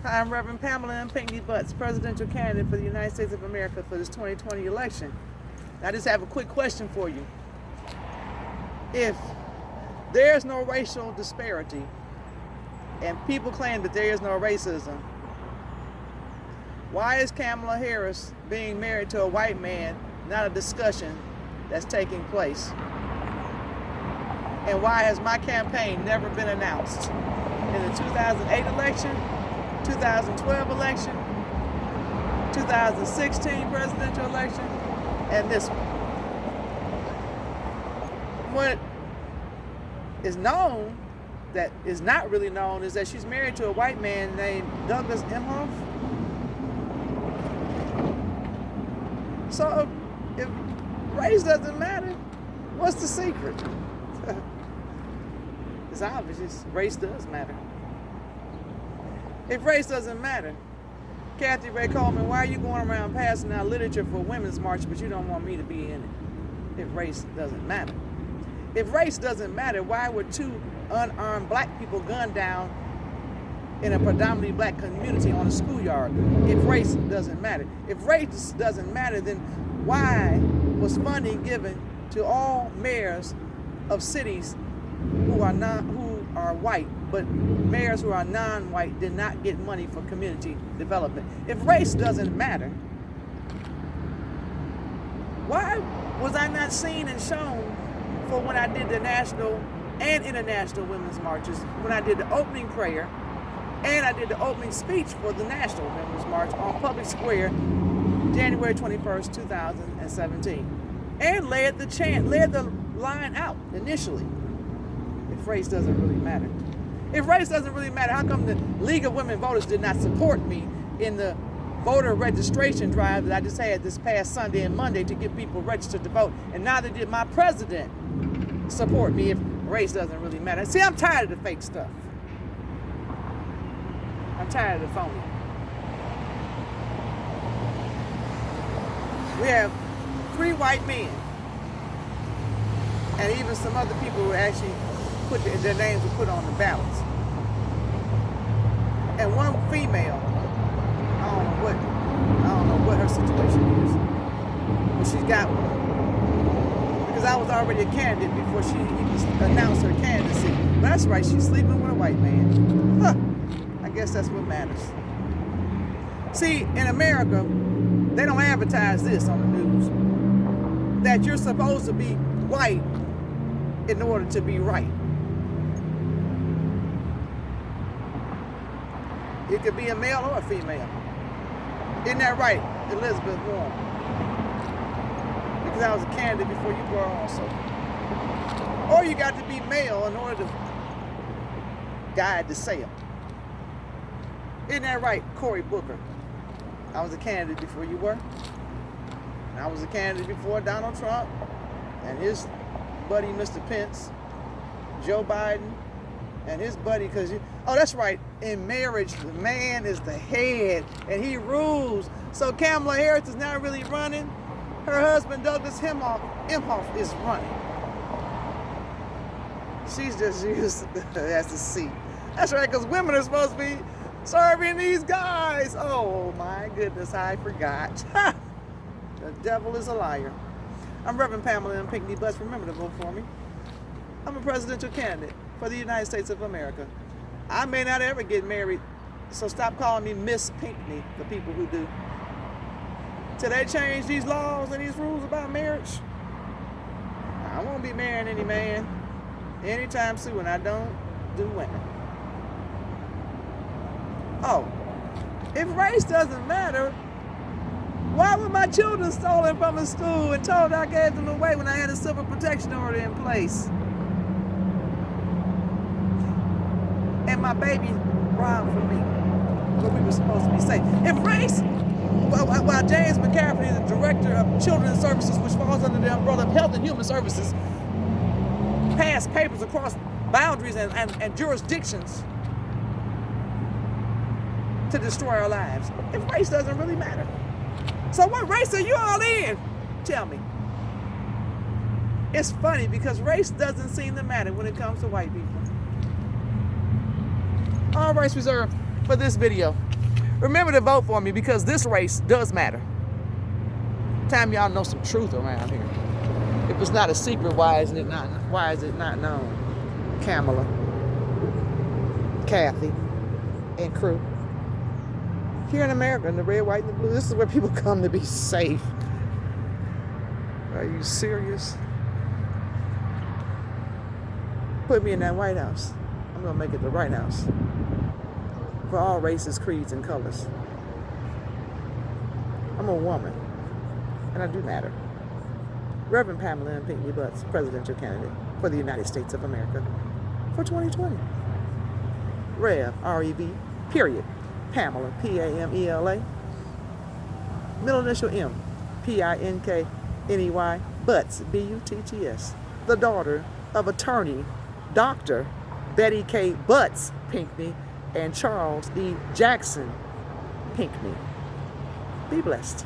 Hi, I'm Reverend Pamela M. Pinckney Butts, presidential candidate for the United States of America for this 2020 election. I just have a quick question for you. If there's no racial disparity and people claim that there is no racism, why is Kamala Harris being married to a white man not a discussion that's taking place? And why has my campaign never been announced? In the 2008 election, 2012 election, 2016 presidential election, and this one. What is known that is not really known is that she's married to a white man named Douglas Emhoff. So if race doesn't matter, what's the secret? It's obvious, race does matter. If race doesn't matter, Kathy Ray Coleman, why are you going around passing out literature for Women's March, but you don't want me to be in it? If race doesn't matter. If race doesn't matter, why were two unarmed black people gunned down in a predominantly black community on a schoolyard? If race doesn't matter. If race doesn't matter, then why was funding given to all mayors of cities who are white, but mayors who are non-white did not get money for community development? If race doesn't matter, why was I not seen and shown for when I did the national and international women's marches, when I did the opening prayer and I did the opening speech for the National Women's March on Public Square, January 21st, 2017, and led the line out initially? If race doesn't really matter. If race doesn't really matter, how come the League of Women Voters did not support me in the voter registration drive that I just had this past Sunday and Monday to get people registered to vote? And neither did my president support me if race doesn't really matter. See, I'm tired of the fake stuff. I'm tired of the phony. We have 3 white men and even some other people who actually put their names were put on the ballots, and 1 female. I don't know what her situation is, but she's got one. Because I was already a candidate before she even announced her candidacy. But that's right, she's sleeping with a white man. Huh. I guess that's what matters. See, in America, they don't advertise this on the news, that you're supposed to be white in order to be right. It could be a male or a female. Isn't that right, Elizabeth Warren? Because I was a candidate before you were also. Or you got to be male in order to guide the sale. Isn't that right, Cory Booker? I was a candidate before you were. And I was a candidate before Donald Trump and his buddy, Mr. Pence, Joe Biden, and his buddy, oh, that's right, in marriage, the man is the head, and he rules. So Kamala Harris is not really running. Her husband, Douglas Emhoff, is running. She's just used as the seat. That's right, because women are supposed to be serving these guys. Oh, my goodness, I forgot. The devil is a liar. I'm Reverend Pamela M. Pinckney Butts. Remember to vote for me. I'm a presidential candidate for the United States of America. I may not ever get married, so stop calling me Miss Pinckney, the people who do. Till they change these laws and these rules about marriage, I won't be marrying any man anytime soon. I don't do women. Oh, if race doesn't matter, why were my children stolen from a school and told I gave them away when I had a civil protection order in place? And my baby robbed from me, where we were supposed to be safe. If race, while James McCaffrey, the director of Children's Services, which falls under the umbrella of Health and Human Services, passed papers across boundaries and jurisdictions to destroy our lives. If race doesn't really matter. So what race are you all in? Tell me. It's funny because race doesn't seem to matter when it comes to white people. All rights reserved. for this video. Remember to vote for me because this race does matter. Time y'all know some truth around here. If it's not a secret, why is it not known? Kamala, Kathy, and crew. Here in America, in the red, white, and the blue, this is where people come to be safe. Are you serious? Put me in that White House. I'm gonna make it the right house. For all races, creeds, and colors. I'm a woman, and I do matter. Reverend Pamela M. Pinckney Butts, presidential candidate for the United States of America for 2020. Rev, R-E-V, period. Pamela, P-A-M-E-L-A. Middle initial M, P-I-N-K-N-E-Y, Butts, B-U-T-T-S. The daughter of attorney, Dr. Betty K. Butts Pinckney and Charles E. Jackson Pinckney. Be blessed.